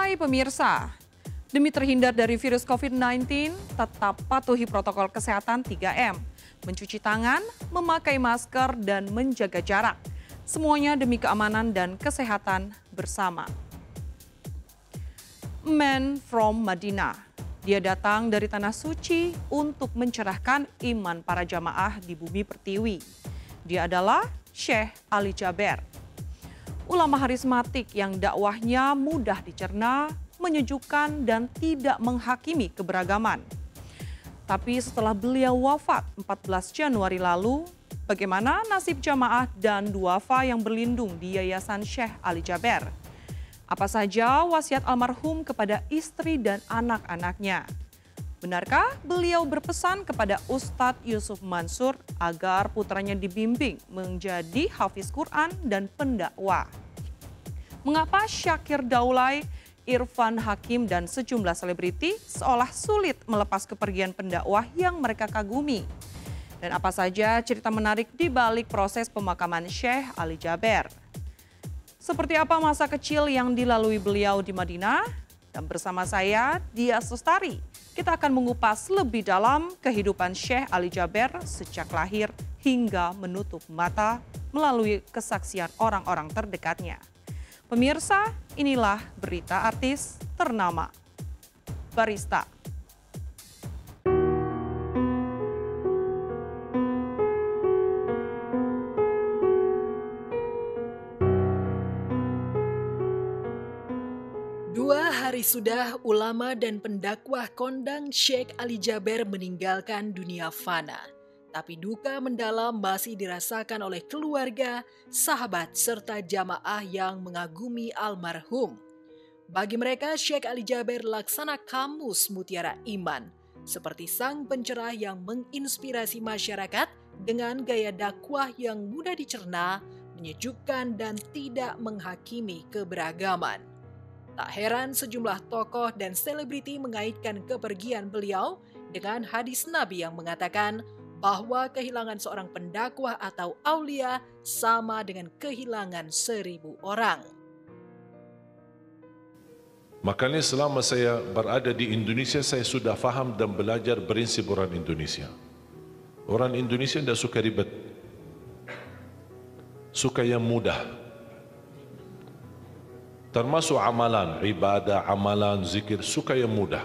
Hai pemirsa, demi terhindar dari virus COVID-19, tetap patuhi protokol kesehatan 3M. Mencuci tangan, memakai masker, dan menjaga jarak. Semuanya demi keamanan dan kesehatan bersama. Man from Madinah. Dia datang dari Tanah Suci untuk mencerahkan iman para jamaah di bumi pertiwi. Dia adalah Syekh Ali Jaber. Ulama harismatik yang dakwahnya mudah dicerna, menyejukkan, dan tidak menghakimi keberagaman. Tapi setelah beliau wafat 14 Januari lalu, bagaimana nasib jamaah dan duafa yang berlindung di Yayasan Syekh Ali Jaber? Apa saja wasiat almarhum kepada istri dan anak-anaknya? Benarkah beliau berpesan kepada Ustadz Yusuf Mansur agar putranya dibimbing menjadi hafiz Quran dan pendakwah? Mengapa Syakir Daulay, Irfan Hakim, dan sejumlah selebriti seolah sulit melepas kepergian pendakwah yang mereka kagumi? Dan apa saja cerita menarik di balik proses pemakaman Syekh Ali Jaber? Seperti apa masa kecil yang dilalui beliau di Madinah? Dan bersama saya, Dias Lestari, kita akan mengupas lebih dalam kehidupan Syekh Ali Jaber sejak lahir hingga menutup mata melalui kesaksian orang-orang terdekatnya. Pemirsa, inilah berita artis ternama. Barista. Hari sudah ulama dan pendakwah kondang Syekh Ali Jaber meninggalkan dunia fana. Tapi duka mendalam masih dirasakan oleh keluarga, sahabat, serta jamaah yang mengagumi almarhum. Bagi mereka, Syekh Ali Jaber laksana kamus mutiara iman, seperti sang pencerah yang menginspirasi masyarakat dengan gaya dakwah yang mudah dicerna, menyejukkan, dan tidak menghakimi keberagaman. Tak heran sejumlah tokoh dan selebriti mengaitkan kepergian beliau dengan hadis Nabi yang mengatakan bahwa kehilangan seorang pendakwah atau aulia sama dengan kehilangan 1000 orang. Makanya selama saya berada di Indonesia, saya sudah faham dan belajar prinsip orang Indonesia. Orang Indonesia tidak suka ribet, suka yang mudah. Termasuk amalan, ibadah, amalan, zikir, suka yang mudah.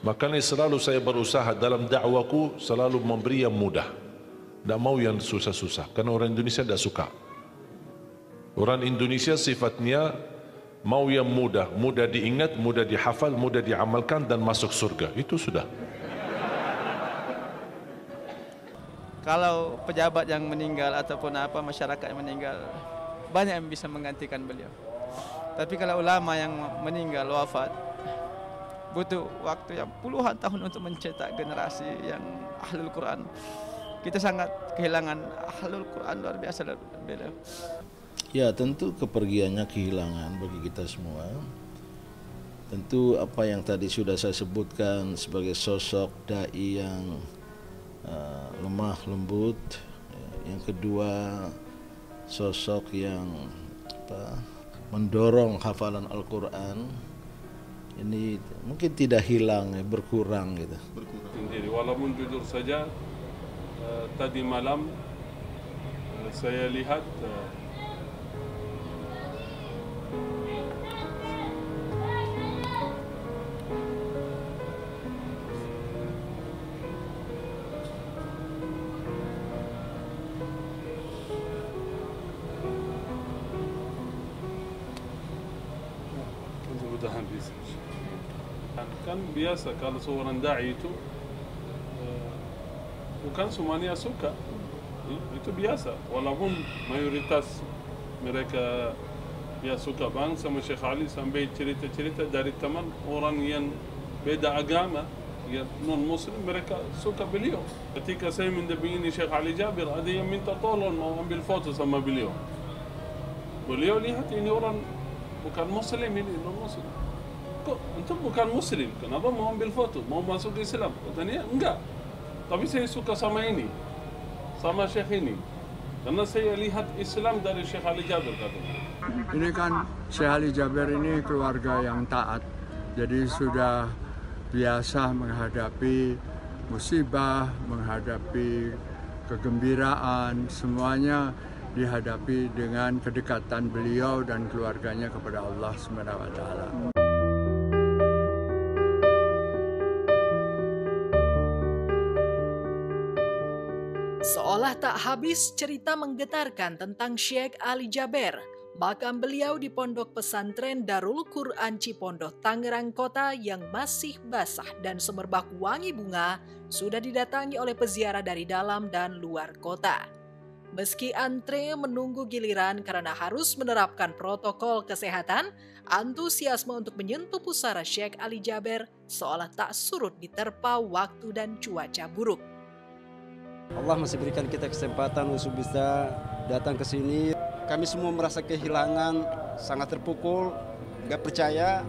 Makanya selalu saya berusaha dalam dakwaku selalu memberi yang mudah. Tidak mau yang susah-susah, karena orang Indonesia tidak suka. Orang Indonesia sifatnya mau yang mudah, mudah diingat, mudah dihafal, mudah diamalkan dan masuk surga. Itu sudah. Kalau pejabat yang meninggal ataupun apa masyarakat yang meninggal, banyak yang bisa menggantikan beliau. Tapi kalau ulama yang meninggal wafat, butuh waktu yang puluhan tahun untuk mencetak generasi yang ahlul Quran. Kita sangat kehilangan ahlul Quran luar biasa beliau. Ya, tentu kepergiannya kehilangan bagi kita semua. Tentu apa yang tadi sudah saya sebutkan sebagai sosok dai yang lemah lembut. Yang kedua, sosok yang mendorong hafalan Al-Quran ini mungkin tidak hilang, berkurang gitu. Sendiri, walaupun jujur saja tadi malam saya lihat kan biasa kalau seorang da'i itu bukan semuanya suka, itu biasa. Walaupun mayoritas mereka ya suka bang sama Syekh Ali, sampai cerita-cerita dari teman orang yang beda agama, yang non muslim, mereka suka beliau. Ketika saya mendampingi Syekh Ali Jaber, ada yang minta tolong mau ambil foto sama beliau. Beliau lihat ini orang bukan muslim, ini non muslim. Kok untuk bukan muslim, kenapa mau ambil foto, mau masuk Islam? Katanya enggak, tapi saya suka sama ini, sama syekh ini. Karena saya lihat Islam dari Syekh Ali Jaber katanya. Ini kan Syekh Ali Jaber ini keluarga yang taat, jadi sudah biasa menghadapi musibah, menghadapi kegembiraan, semuanya dihadapi dengan kedekatan beliau dan keluarganya kepada Allah SWT. Seolah tak habis cerita menggetarkan tentang Syekh Ali Jaber. Makam beliau di Pondok Pesantren Darul Quran Cipondoh, Tangerang Kota yang masih basah dan semerbak wangi bunga sudah didatangi oleh peziarah dari dalam dan luar kota. Meski antre menunggu giliran karena harus menerapkan protokol kesehatan, antusiasme untuk menyentuh pusara Syekh Ali Jaber seolah tak surut diterpa waktu dan cuaca buruk. Allah masih berikan kita kesempatan untuk bisa datang ke sini. Kami semua merasa kehilangan, sangat terpukul, nggak percaya.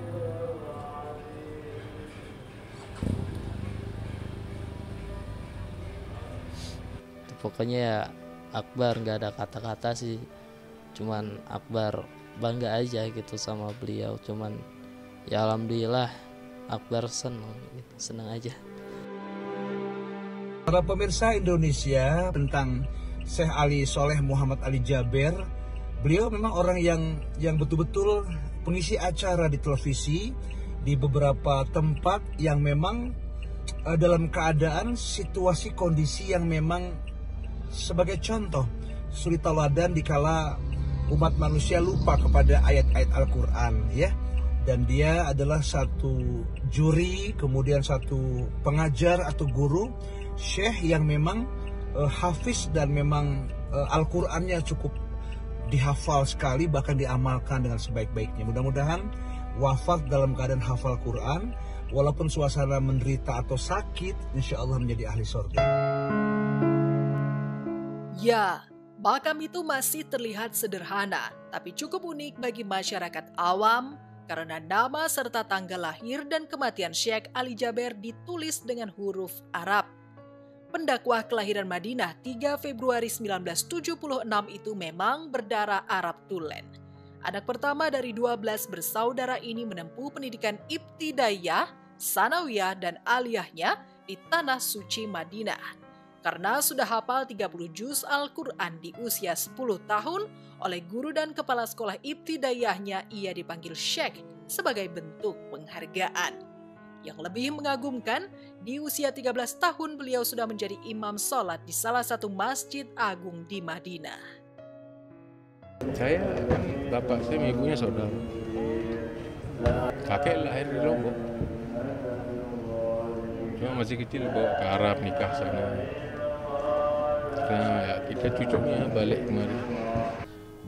Pokoknya ya Akbar nggak ada kata-kata sih, cuman Akbar bangga aja gitu sama beliau. Cuman ya alhamdulillah Akbar senang aja. Para pemirsa Indonesia, tentang Syekh Ali Soleh Muhammad Ali Jaber, beliau memang orang yang betul-betul pengisi acara di televisi di beberapa tempat yang memang dalam keadaan situasi kondisi yang memang sebagai contoh suri tauladan dikala umat manusia lupa kepada ayat-ayat Al-Quran, ya. Dan dia adalah satu juri, kemudian satu pengajar atau guru syekh yang memang hafiz dan memang Al-Qurannya cukup dihafal sekali, bahkan diamalkan dengan sebaik-baiknya. Mudah-mudahan wafat dalam keadaan hafal Quran, walaupun suasana menderita atau sakit, insya Allah menjadi ahli surga. Ya, makam itu masih terlihat sederhana, tapi cukup unik bagi masyarakat awam karena nama serta tanggal lahir dan kematian Syekh Ali Jaber ditulis dengan huruf Arab. Pendakwah kelahiran Madinah 3 Februari 1976 itu memang berdarah Arab tulen. Anak pertama dari 12 bersaudara ini menempuh pendidikan ibtidaiyah, sanawiyah, dan aliyahnya di Tanah Suci Madinah. Karena sudah hafal 30 juz Al-Quran di usia 10 tahun, oleh guru dan kepala sekolah ibtidaiyahnya ia dipanggil Syekh sebagai bentuk penghargaan. Yang lebih mengagumkan, di usia 13 tahun beliau sudah menjadi imam sholat di salah satu masjid agung di Madinah. Saya kan bapak saya ibunya saudara. Kakek lahir di Lombok. Cuma masih kecil bawa ke Arab nikah sana. Karena ya, kita cucunya balik kemari.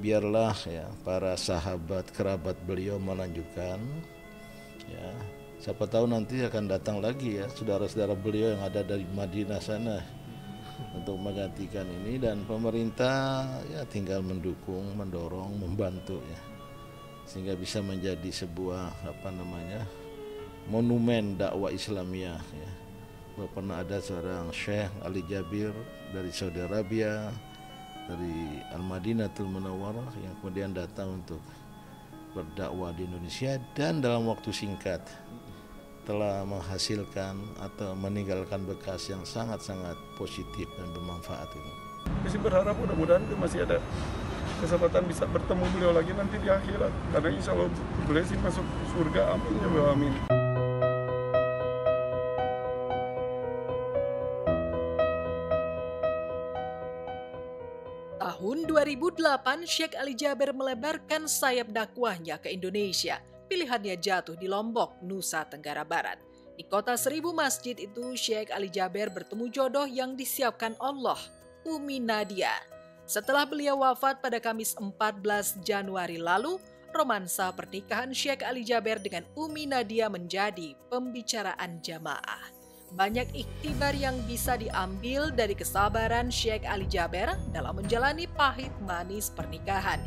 Biarlah ya para sahabat kerabat beliau melanjutkan, ya siapa tahu nanti akan datang lagi ya saudara-saudara beliau yang ada dari Madinah sana untuk menggantikan ini, dan pemerintah ya tinggal mendukung, mendorong, membantu ya sehingga bisa menjadi sebuah monumen dakwah Islamiyah ya. Pernah ada seorang Syekh Ali Jaber dari Saudi Arabia, dari Al-Madinatul Munawwarah, yang kemudian datang untuk berdakwah di Indonesia dan dalam waktu singkat telah menghasilkan atau meninggalkan bekas yang sangat-sangat positif dan bermanfaat. Masih berharap mudah-mudahan masih ada kesempatan bisa bertemu beliau lagi nanti di akhirat. Karena insya Allah beliau sih masuk surga, amin ya Allah, amin. Tahun 2008, Syekh Ali Jaber melebarkan sayap dakwahnya ke Indonesia. Pilihannya jatuh di Lombok, Nusa Tenggara Barat. Di kota 1000 masjid itu, Syekh Ali Jaber bertemu jodoh yang disiapkan Allah, Umi Nadia. Setelah beliau wafat pada Kamis 14 Januari lalu, romansa pernikahan Syekh Ali Jaber dengan Umi Nadia menjadi pembicaraan jamaah. Banyak iktibar yang bisa diambil dari kesabaran Syekh Ali Jaber dalam menjalani pahit manis pernikahan.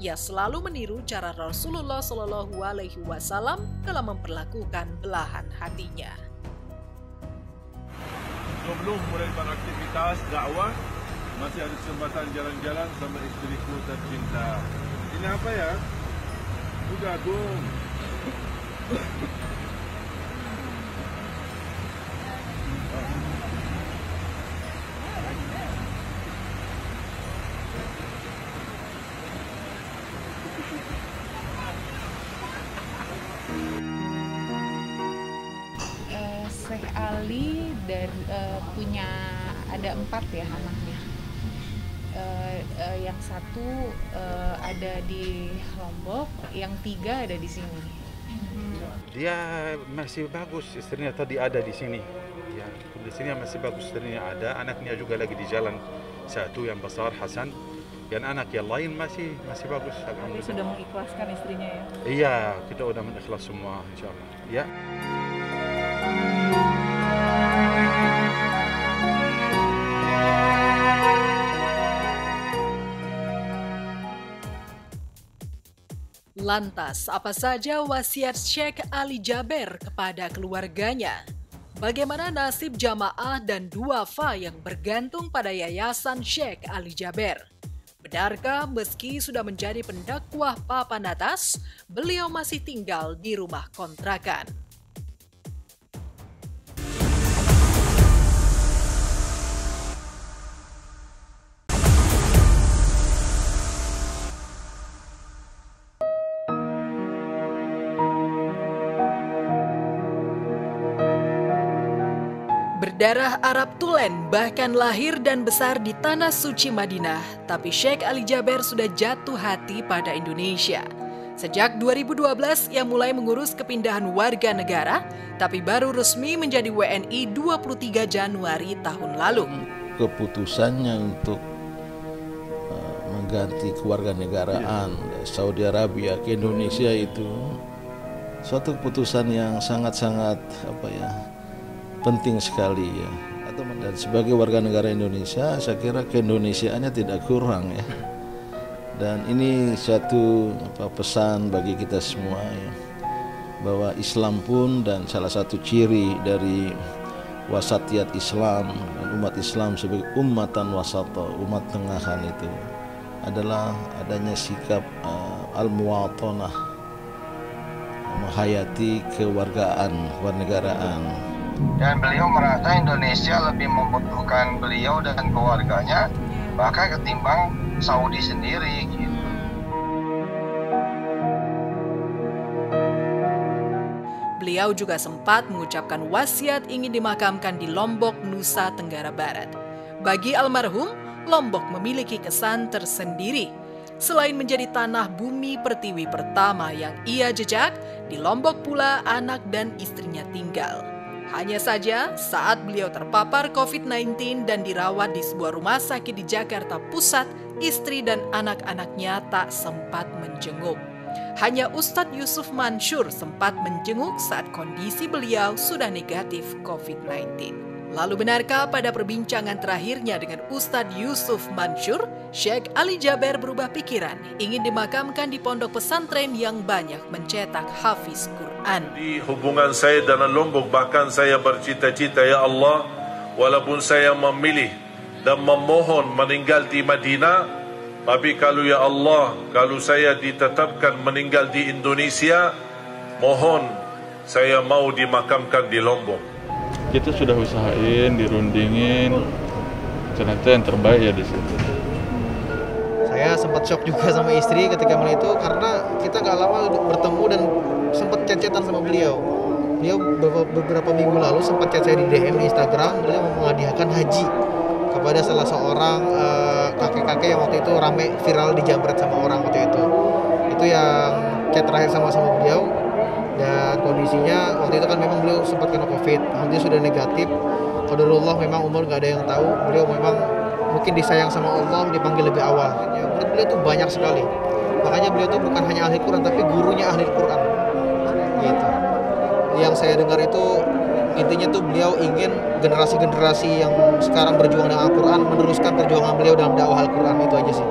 Ia selalu meniru cara Rasulullah SAW dalam memperlakukan belahan hatinya. Sebelum mulai beraktivitas dakwah, masih ada kesempatan jalan-jalan sama istriku tercinta. Ini apa ya? Udah dong. Syekh Ali punya ada 4 ya anaknya. Yang 1 ada di Lombok, yang 3 ada di sini. Dia masih bagus, istrinya tadi ada di sini. Ya, kondisinya masih bagus, istrinya ada, anaknya juga lagi di jalan. 1 yang besar Hasan, dan anak yang lain masih bagus. Jadi sudah mengikhlaskan istrinya ya? Iya, kita udah mengikhlas semua, insyaallah. Ya. Lantas, apa saja wasiat Syekh Ali Jaber kepada keluarganya? Bagaimana nasib jamaah dan duafa yang bergantung pada yayasan Syekh Ali Jaber? Benarkah meski sudah menjadi pendakwah papan atas, beliau masih tinggal di rumah kontrakan? Berdarah Arab tulen, bahkan lahir dan besar di tanah suci Madinah, tapi Syekh Ali Jaber sudah jatuh hati pada Indonesia. Sejak 2012 ia mulai mengurus kepindahan warga negara, tapi baru resmi menjadi WNI 23 Januari tahun lalu. Keputusannya untuk mengganti kewarganegaraan dari Saudi Arabia ke Indonesia itu suatu keputusan yang sangat-sangat penting sekali ya. Dan sebagai warga negara Indonesia, saya kira keindonesiaannya tidak kurang ya. Dan ini satu pesan bagi kita semua ya, bahwa Islam pun dan salah satu ciri dari wasatiyat Islam dan umat Islam sebagai ummatan wasata, umat tengahan itu adalah adanya sikap al-muwatanah, menghayati kewarganegaraan. Dan beliau merasa Indonesia lebih membutuhkan beliau dan keluarganya bahkan ketimbang Saudi sendiri gitu. Beliau juga sempat mengucapkan wasiat ingin dimakamkan di Lombok, Nusa Tenggara Barat. Bagi almarhum, Lombok memiliki kesan tersendiri. Selain menjadi tanah bumi pertiwi pertama yang ia jejak, di Lombok pula anak dan istrinya tinggal. Hanya saja saat beliau terpapar COVID-19 dan dirawat di sebuah rumah sakit di Jakarta Pusat, istri dan anak-anaknya tak sempat menjenguk. Hanya Ustadz Yusuf Mansur sempat menjenguk saat kondisi beliau sudah negatif COVID-19. Lalu benarkah pada perbincangan terakhirnya dengan Ustadz Yusuf Mansur, Syekh Ali Jaber berubah pikiran, ingin dimakamkan di pondok pesantren yang banyak mencetak hafiz Quran. Di hubungan saya dengan Lombok, bahkan saya bercita-cita, ya Allah, walaupun saya memilih dan memohon meninggal di Madinah, tapi kalau ya Allah, kalau saya ditetapkan meninggal di Indonesia, mohon saya mau dimakamkan di Lombok. Kita sudah usahain, dirundingin, ternyata yang terbaik ya di situ. Saya sempat shock juga sama istri ketika melihat itu, karena kita gak lama bertemu dan sempat chat-chatan sama beliau. Beliau beberapa minggu lalu sempat chat saya di DM di Instagram, beliau mau menghadiahkan haji kepada salah seorang kakek-kakek yang waktu itu rame viral dijamret sama orang waktu itu. Itu yang chat terakhir sama beliau. Dan kondisinya waktu itu kan memang beliau sempat kena COVID, alhamdulillah sudah negatif. Qadarullah, memang umur gak ada yang tahu. Beliau memang mungkin disayang sama Allah, dipanggil lebih awal. Menurut beliau tuh banyak sekali. Makanya beliau tuh bukan hanya ahli Quran, tapi gurunya ahli Quran. Gitu. Yang saya dengar itu intinya tuh beliau ingin generasi-generasi yang sekarang berjuang dengan Al-Quran meneruskan perjuangan beliau dalam dakwah Al-Quran. Itu aja sih.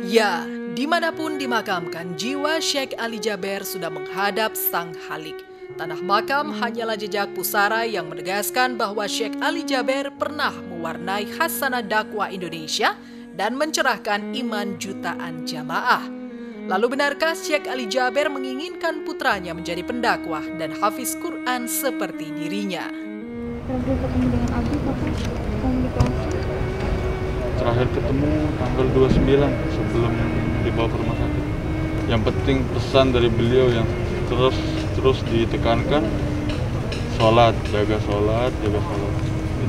Ya, dimanapun dimakamkan, jiwa Syekh Ali Jaber sudah menghadap Sang Halik. Tanah makam hanyalah jejak pusara yang menegaskan bahwa Syekh Ali Jaber pernah mewarnai khasanah dakwah Indonesia dan mencerahkan iman jutaan jamaah. Lalu benarkah Syekh Ali Jaber menginginkan putranya menjadi pendakwah dan hafiz Quran seperti dirinya? Ketemu dengan Abi, Bapak, komunikasi? Terakhir ketemu tanggal 29 sebelum dibawa ke rumah sakit. Yang penting pesan dari beliau yang terus ditekankan, sholat, jaga sholat.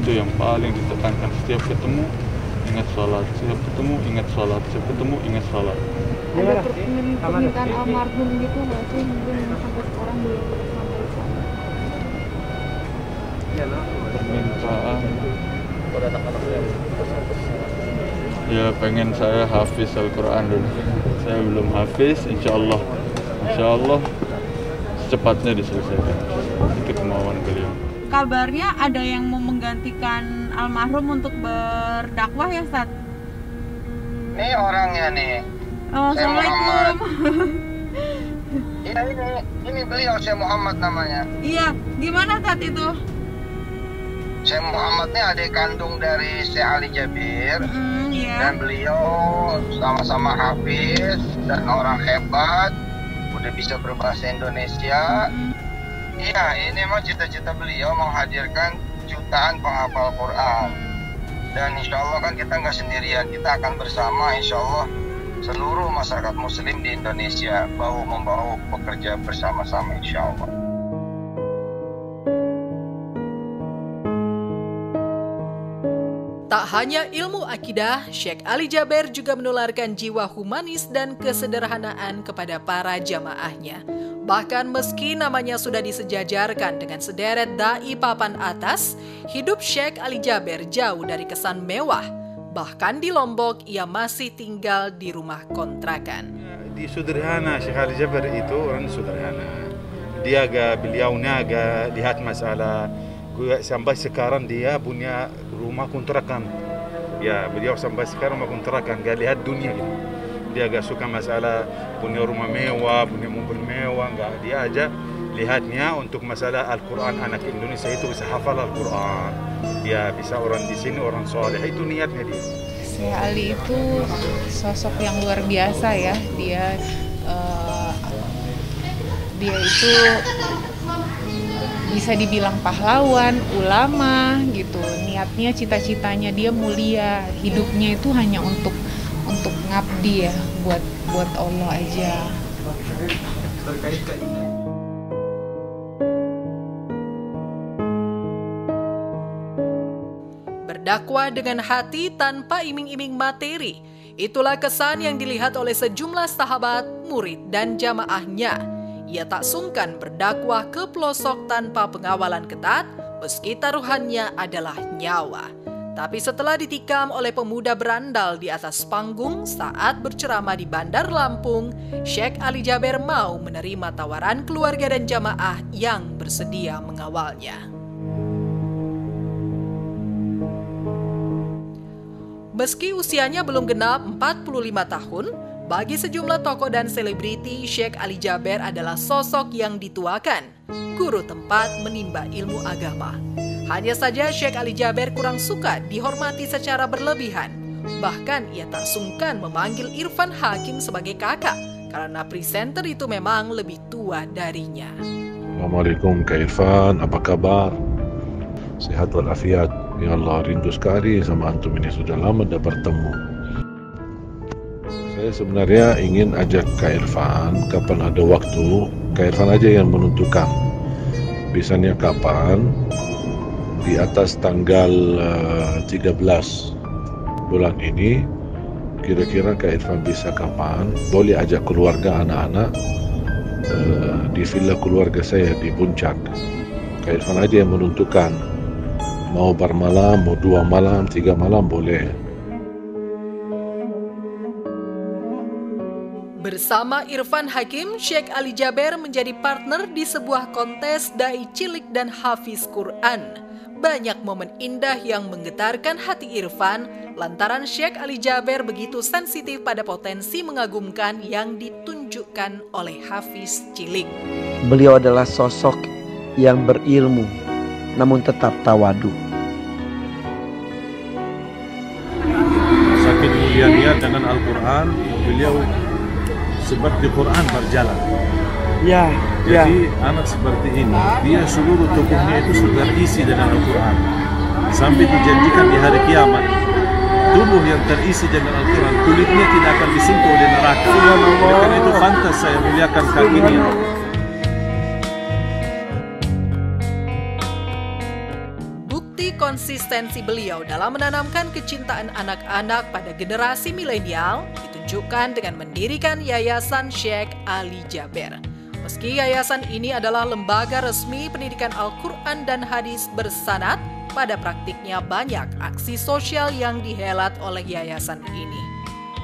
Itu yang paling ditekankan. Setiap ketemu ingat sholat, setiap ketemu ingat sholat, setiap ketemu ingat sholat. Ada permintaan almarhum gitu nggak sih, mungkin sampai sekarang belum tersampaikan? Permintaan ya pengen saya hafiz Al-Quran dulu. Saya belum hafiz, insya Allah secepatnya diselesaikan. Itu kemauan beliau. Kabarnya ada yang mau menggantikan almarhum untuk berdakwah ya, Ustaz? Ini orangnya nih. Oh, Assalamualaikum. Iya, ini beliau, Syekh Muhammad namanya. Iya, gimana saat itu? Syekh Muhammad ini adik kandung dari Syekh Ali Jaber. Iya. Dan beliau sama-sama hafiz dan orang hebat. Udah bisa berbahasa Indonesia. Iya, ini memang cita-cita beliau menghadirkan jutaan penghafal Quran. Dan insya Allah kan kita nggak sendirian, kita akan bersama insya Allah seluruh masyarakat muslim di Indonesia bahu-membahu bekerja bersama-sama insya Allah. Tak hanya ilmu akidah, Syekh Ali Jaber juga menularkan jiwa humanis dan kesederhanaan kepada para jamaahnya. Bahkan meski namanya sudah disejajarkan dengan sederet dai papan atas, hidup Syekh Ali Jaber jauh dari kesan mewah. Bahkan di Lombok, ia masih tinggal di rumah kontrakan. Di sederhana, Syekh Ali Jaber itu orang sederhana. Beliaunya agak lihat masalah. Sampai sekarang dia punya rumah kontrakan. Ya, beliau sampai sekarang rumah kontrakan, gak lihat dunia gitu. Dia agak suka masalah punya rumah mewah, punya mobil mewah, enggak. Dia aja lihatnya untuk masalah Al-Quran, anak Indonesia itu bisa hafal Al-Quran. Ya, bisa orang di sini orang soleh, itu niatnya dia. Syekh Ali itu sosok yang luar biasa ya. Dia itu bisa dibilang pahlawan, ulama gitu. Niatnya, cita-citanya dia mulia. Hidupnya itu hanya untuk ngabdi ya, buat Allah aja. Berdakwah dengan hati tanpa iming-iming materi. Itulah kesan yang dilihat oleh sejumlah sahabat, murid, dan jamaahnya. Ia tak sungkan berdakwah ke pelosok tanpa pengawalan ketat, meski taruhannya adalah nyawa. Tapi setelah ditikam oleh pemuda berandal di atas panggung saat berceramah di Bandar Lampung, Syekh Ali Jaber mau menerima tawaran keluarga dan jamaah yang bersedia mengawalnya. Meski usianya belum genap 45 tahun, bagi sejumlah tokoh dan selebriti, Syekh Ali Jaber adalah sosok yang dituakan, guru tempat menimba ilmu agama. Hanya saja Syekh Ali Jaber kurang suka dihormati secara berlebihan. Bahkan ia tak sungkan memanggil Irfan Hakim sebagai kakak, karena presenter itu memang lebih tua darinya. Assalamualaikum Kak Irfan, apa kabar? Sehat walafiat. Ya Allah, rindu sekali sama antum ini, sudah lama tidak bertemu. Saya sebenarnya ingin ajak Kak Irfan, kapan ada waktu, Kak Irfan aja yang menentukan. Bisanya kapan, di atas tanggal 13 bulan ini, kira-kira Kak Irfan bisa kapan, boleh ajak keluarga anak-anak di villa keluarga saya di Puncak. Kak Irfan aja yang menentukan, mau bermalam, mau 2 malam, 3 malam boleh. Bersama Irfan Hakim, Syekh Ali Jaber menjadi partner di sebuah kontes dai cilik dan hafiz Quran. Banyak momen indah yang menggetarkan hati Irfan lantaran Syekh Ali Jaber begitu sensitif pada potensi mengagumkan yang ditunjukkan ditunjukkan oleh Hafiz Cilik. Beliau adalah sosok yang berilmu, namun tetap tawadu. Saking mulia dia dengan Al-Quran, beliau seperti Quran berjalan. Ya, Jadi anak seperti ini, dia seluruh tubuhnya itu sudah terisi dengan Al-Quran. Sampai dijanjikan di hari kiamat, tubuh yang terisi dengan Al-Quran, kulitnya tidak akan disentuh oleh neraka. Karena itu pantas saya muliakan kakinya. Bukti konsistensi beliau dalam menanamkan kecintaan anak-anak pada generasi milenial ditunjukkan dengan mendirikan Yayasan Syekh Ali Jaber. Meski yayasan ini adalah lembaga resmi pendidikan Al-Quran dan hadis bersanad, pada praktiknya banyak aksi sosial yang dihelat oleh yayasan ini.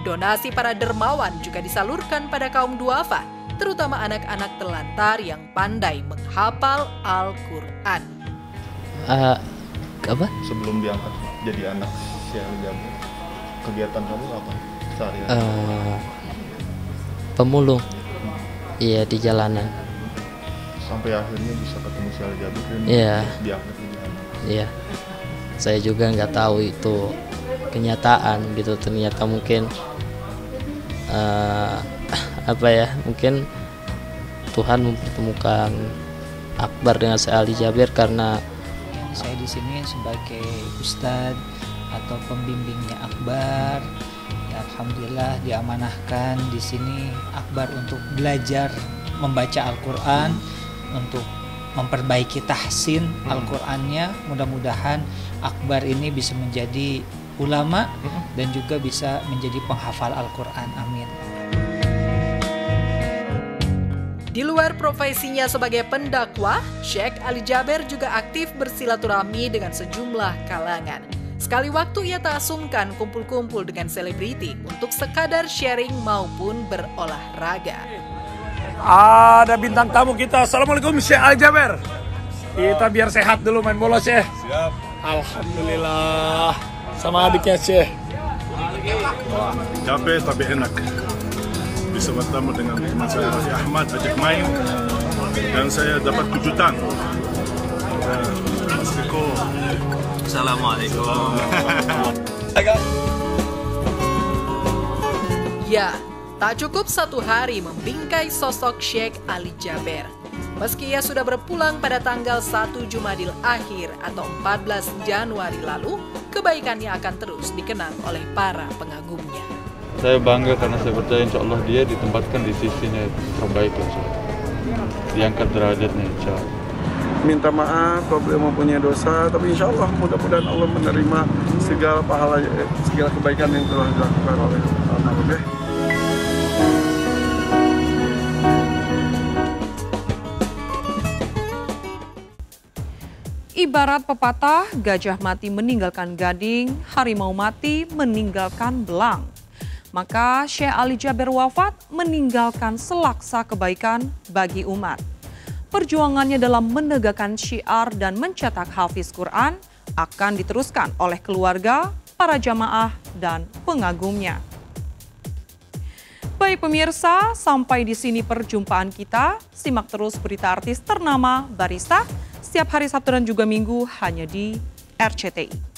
Donasi para dermawan juga disalurkan pada kaum duafa, terutama anak-anak telantar yang pandai menghafal Al-Quran. Apa? Sebelum diangkat jadi anak Syekh Ali Jaber, kegiatan kamu apa sehari-hari? Pemulung. Iya, di jalanan. Sampai akhirnya bisa ketemu Syekh Ali Jaber dan diangkat jadi anak. Iya. Saya juga nggak tahu itu kenyataan gitu. Ternyata mungkin mungkin Tuhan mempertemukan Akbar dengan Syekh Ali Jaber karena saya di sini sebagai ustadz atau pembimbingnya Akbar. Ya, alhamdulillah diamanahkan di sini Akbar untuk belajar membaca Al-Quran, untuk memperbaiki tahsin Al-Qurannya. Mudah-mudahan Akbar ini bisa menjadi ulama dan juga bisa menjadi penghafal Al-Quran. Amin. Di luar profesinya sebagai pendakwah, Syekh Ali Jaber juga aktif bersilaturahmi dengan sejumlah kalangan. Sekali waktu ia tak sungkan kumpul-kumpul dengan selebriti untuk sekadar sharing maupun berolahraga. Ada bintang tamu kita. Assalamualaikum Syekh Ali Jaber. Kita biar sehat dulu main bola Syekh. Siap. Alhamdulillah. Sama adiknya Syekh. Capek tapi enak. Bisa bertemu dengan teman saya Raffi Ahmad, ajak main, dan saya dapat kejutan. Assalamualaikum. Ya, tak cukup satu hari membingkai sosok Syekh Ali Jaber. Meski ia sudah berpulang pada tanggal 1 Jumadil Akhir atau 14 Januari lalu, kebaikannya akan terus dikenang oleh para pengagumnya. Saya bangga karena saya percaya insya Allah dia ditempatkan di sisinya terbaik lah. Diangkat derajatnya insya Allah. Minta maaf kalau beliau mempunyai dosa, tapi insya Allah mudah-mudahan Allah menerima segala pahala, segala kebaikan yang telah dilakukan oleh almarhum. Ibarat pepatah, gajah mati meninggalkan gading, harimau mati meninggalkan belang. Maka Syekh Ali Jaber wafat meninggalkan selaksa kebaikan bagi umat. Perjuangannya dalam menegakkan syiar dan mencetak hafiz Quran akan diteruskan oleh keluarga, para jamaah, dan pengagumnya. Baik pemirsa, sampai di sini perjumpaan kita. Simak terus berita artis ternama Barista setiap hari Sabtu dan juga Minggu hanya di RCTI.